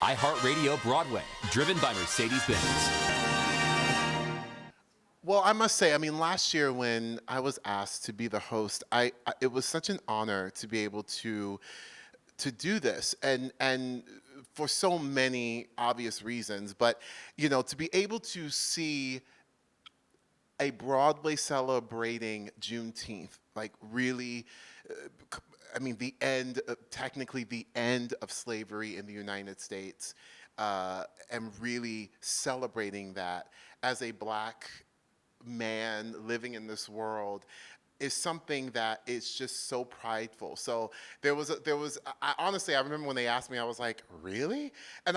iHeartRadio Broadway, driven by Mercedes-Benz. Well, I must say, I mean, last year when I was asked to be the host, it was such an honor to be able to do this, and for so many obvious reasons, but to be able to see a Broadway celebrating Juneteenth, like really, I mean, technically the end of slavery in the United States, and really celebrating that as a Black man living in this world is something that is just so prideful. So honestly, I remember when they asked me, I was like, really? And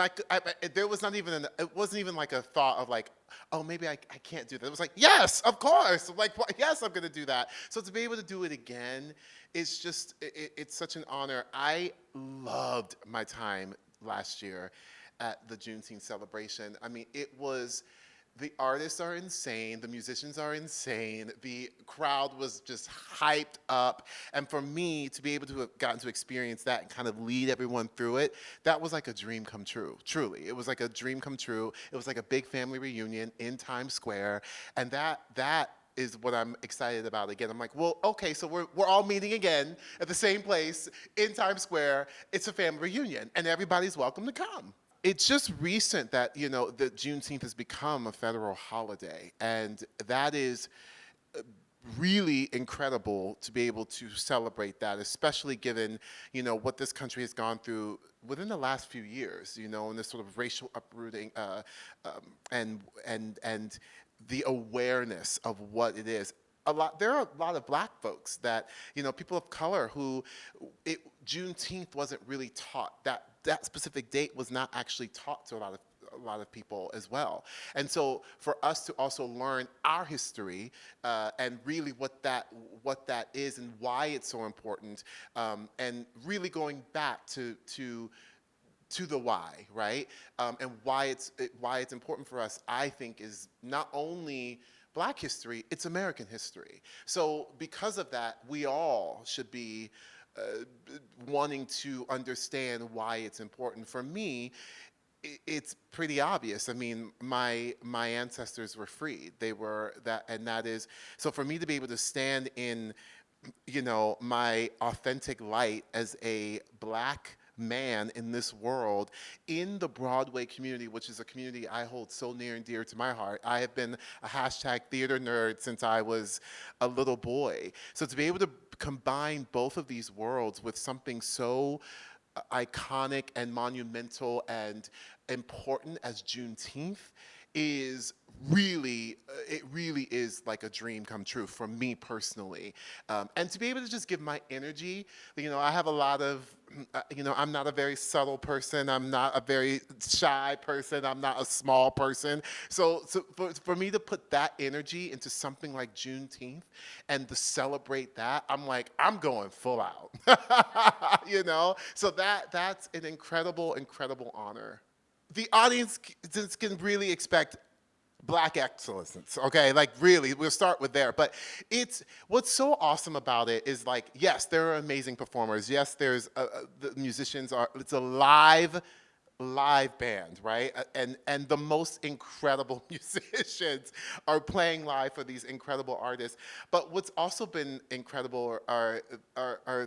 there was not even, it wasn't even like a thought of like, oh, maybe I can't do that. It was like, yes, of course. Like, yes, I'm gonna do that. So to be able to do it again, it's just, it's such an honor. I loved my time last year at the Juneteenth celebration. I mean, the artists are insane. The musicians are insane. The crowd was just hyped up. And for me to be able to have gotten to experience that and kind of lead everyone through it, that was like a dream come true, truly. It was like a dream come true. It was like a big family reunion in Times Square. And that is what I'm excited about again. I'm like, well, okay, so we're all meeting again at the same place in Times Square. It's a family reunion, and everybody's welcome to come. It's just recent that, that Juneteenth has become a federal holiday, and that is really incredible to be able to celebrate that, especially given, what this country has gone through within the last few years, and this sort of racial uprooting, and the awareness of what it is. There are a lot of Black folks that, people of color who Juneteenth wasn't really taught. That specific date was not actually taught to a lot of people as well. And so for us to also learn our history and really what that is and why it's so important, and really going back to the why, right? And why it's important for us, I think, is not only Black history, it's American history. So because of that, we all should be wanting to understand why it's important. For me, it's pretty obvious. I mean, my ancestors were freed. They were that, and that is, so for me to be able to stand in, my authentic light as a Black man in this world, in the Broadway community, which is a community I hold so near and dear to my heart. I have been a #theater nerd since I was a little boy. So to be able to combine both of these worlds with something so iconic and monumental and important as Juneteenth is really, it really is like a dream come true for me personally. And to be able to just give my energy, I have a lot of, I'm not a very subtle person. I'm not a very shy person. I'm not a small person. So for me to put that energy into something like Juneteenth and to celebrate that, I'm like, I'm going full out, So that's an incredible, incredible honor. The audience can really expect Black excellence, okay? Like really, we'll start with there. But what's so awesome about it is like, yes, there are amazing performers. Yes, the musicians it's a live band, right? And the most incredible musicians are playing live for these incredible artists. But what's also been incredible are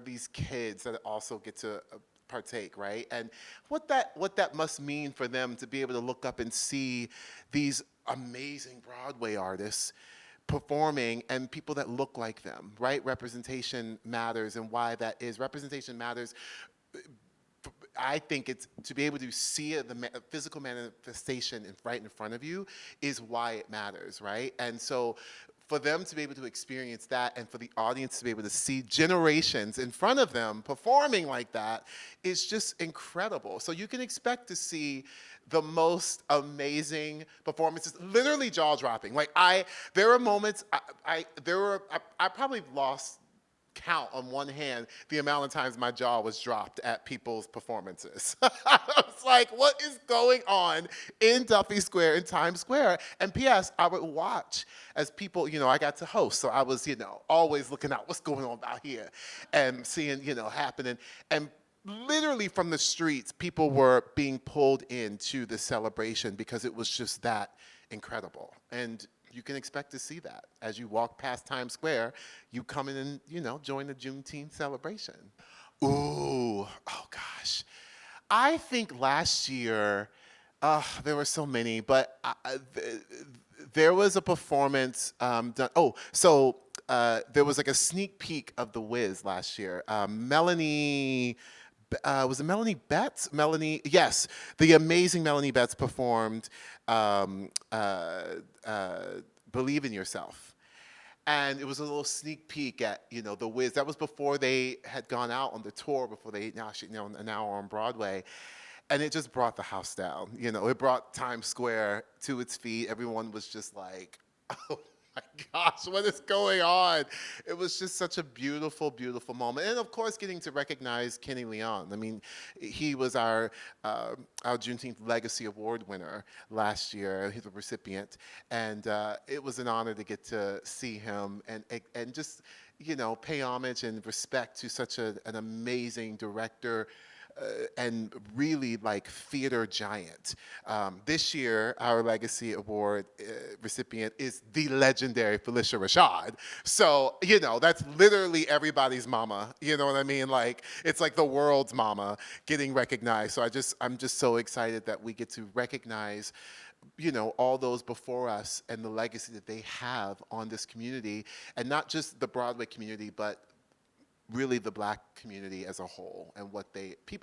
these kids that also get to partake, right? And what that must mean for them to be able to look up and see these amazing Broadway artists performing and people that look like them, right? Representation matters, and why that is. Representation matters. I think it's to be able to see the physical manifestation right in front of you is why it matters, right? And so for them to be able to experience that and for the audience to be able to see generations in front of them performing like that is just incredible. So you can expect to see the most amazing performances, literally jaw-dropping. Like there are moments, I probably lost count on one hand the amount of times my jaw was dropped at people's performances. I was like, what is going on in Duffy Square, in Times Square? And P.S., I would watch as people, I got to host, so I was, always looking out, what's going on out here, and seeing, happening. And literally from the streets, people were being pulled into the celebration because it was just that incredible. And you can expect to see that as you walk past Times Square. You come in and, join the Juneteenth celebration. Ooh, oh gosh. I think last year, there were so many, but there was a performance done. There was like a sneak peek of The Wiz last year. Melanie, was it Melanie Betts? Yes, the amazing Melanie Betts performed Believe in Yourself. And it was a little sneak peek at, The Wiz. That was before they had gone out on the tour, before they now are on Broadway. And it just brought the house down. It brought Times Square to its feet. Everyone was just like, oh my gosh, what is going on? It was just such a beautiful, beautiful moment. And of course, getting to recognize Kenny Leon. I mean, he was our Juneteenth Legacy Award winner last year. He's a recipient. And it was an honor to get to see him and just, pay homage and respect to such an amazing director, and really like theater giant. This year, our Legacy Award recipient is the legendary Felicia Rashad. So, that's literally everybody's mama. You know what I mean? Like, it's like the world's mama getting recognized. So I'm just so excited that we get to recognize all those before us and the legacy that they have on this community, and not just the Broadway community, but really the Black community as a whole, and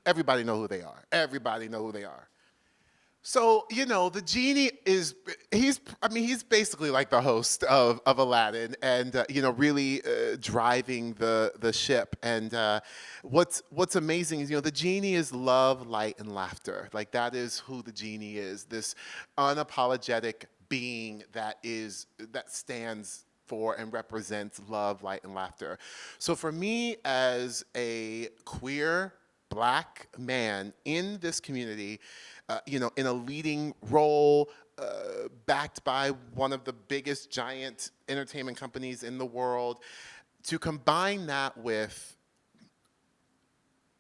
everybody know who they are. Everybody know who they are. So, the genie he's basically like the host of Aladdin, and, really driving the ship. And what's amazing is, the genie is love, light, and laughter. Like, that is who the genie is, this unapologetic being that stands for and represents love, light, and laughter. So for me, as a queer Black man in this community, in a leading role, backed by one of the biggest giant entertainment companies in the world, to combine that with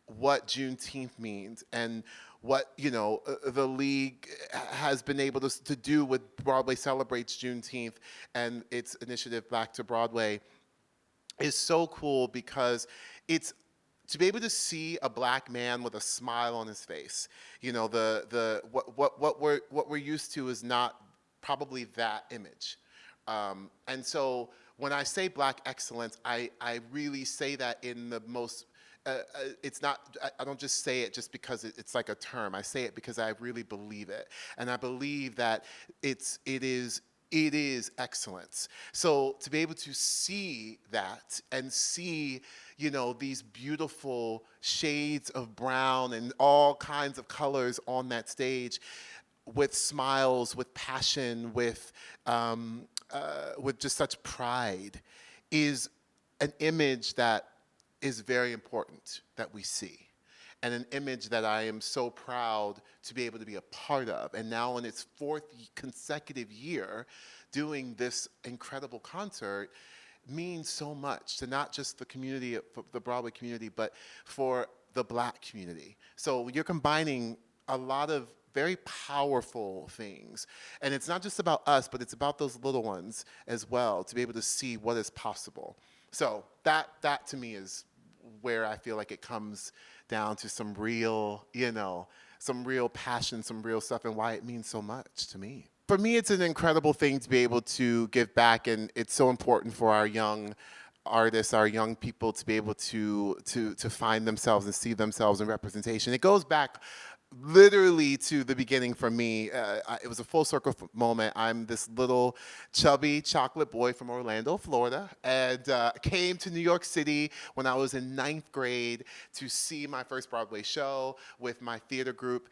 what Juneteenth means and what the league has been able to do with Broadway Celebrates Juneteenth and its initiative Back to Broadway is so cool, because it's to be able to see a Black man with a smile on his face. What we're used to is not probably that image, and so when I say Black excellence, I really say that in the most. It's not. I don't just say it just because it's like a term. I say it because I really believe it, and I believe that it is excellence. So to be able to see that and see, these beautiful shades of brown and all kinds of colors on that stage, with smiles, with passion, with just such pride, is an image that is very important that we see, and an image that I am so proud to be able to be a part of. And now in its 4th consecutive year doing this incredible concert means so much to not just the community, the Broadway community, but for the Black community. So you're combining a lot of very powerful things. And it's not just about us, but it's about those little ones as well, to be able to see what is possible. So that to me is where I feel like it comes down to some real, some real passion, some real stuff, and why it means so much to me. For me, it's an incredible thing to be able to give back, and it's so important for our young artists, our young people, to be able to find themselves and see themselves in representation. It goes back literally to the beginning for me. It was a full circle moment. I'm this little chubby chocolate boy from Orlando, Florida, and came to New York City when I was in 9th grade to see my first Broadway show with my theater group.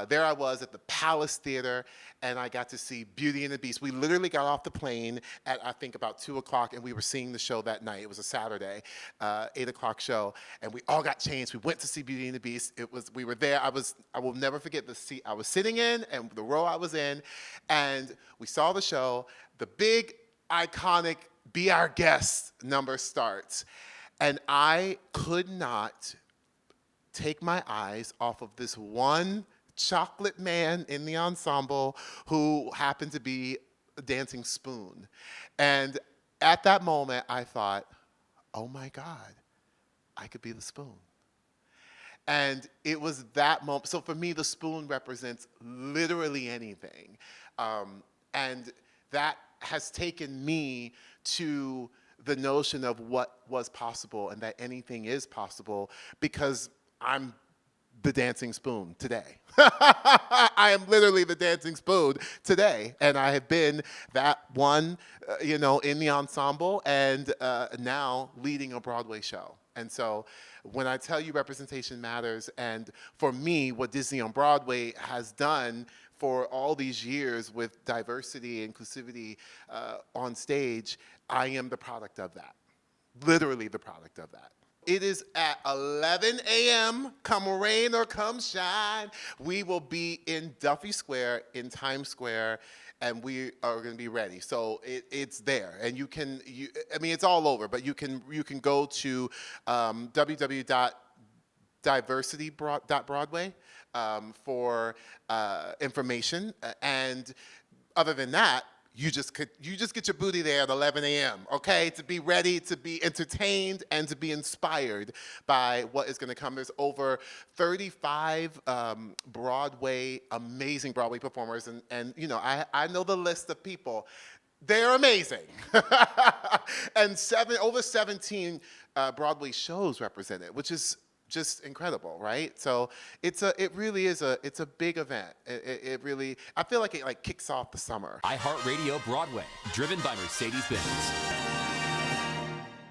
There I was at the Palace Theater, and I got to see Beauty and the Beast. We literally got off the plane at, I think, about 2 o'clock, and we were seeing the show that night. It was a Saturday, 8 o'clock show, and we all got changed. We went to see Beauty and the Beast. We were there. I will never forget the seat I was sitting in and the row I was in, and we saw the show. The big, iconic Be Our Guest number starts, and I could not take my eyes off of this one chocolate man in the ensemble who happened to be a dancing spoon. And at that moment, I thought, oh my God, I could be the spoon. And it was that moment. So for me, the spoon represents literally anything. And that has taken me to the notion of what was possible and that anything is possible because I'm the dancing spoon today. I am literally the dancing spoon today. And I have been that one, in the ensemble and now leading a Broadway show. And so when I tell you representation matters, and for me, what Disney on Broadway has done for all these years with diversity, inclusivity on stage, I am the product of that. Literally the product of that. It is at 11 a.m., come rain or come shine. We will be in Duffy Square, in Times Square, and we are going to be ready. So it's there, and it's all over, but you can go to www.diversity.broadway for information. And other than that, you just get your booty there at 11 a.m., okay? To be ready, to be entertained, and to be inspired by what is going to come. There's over 35 amazing Broadway performers, and I know the list of people. They're amazing. And over 17 Broadway shows represented, which is just incredible, right? So it's a big event. It really, I feel like it kicks off the summer. iHeartRadio Broadway, driven by Mercedes-Benz.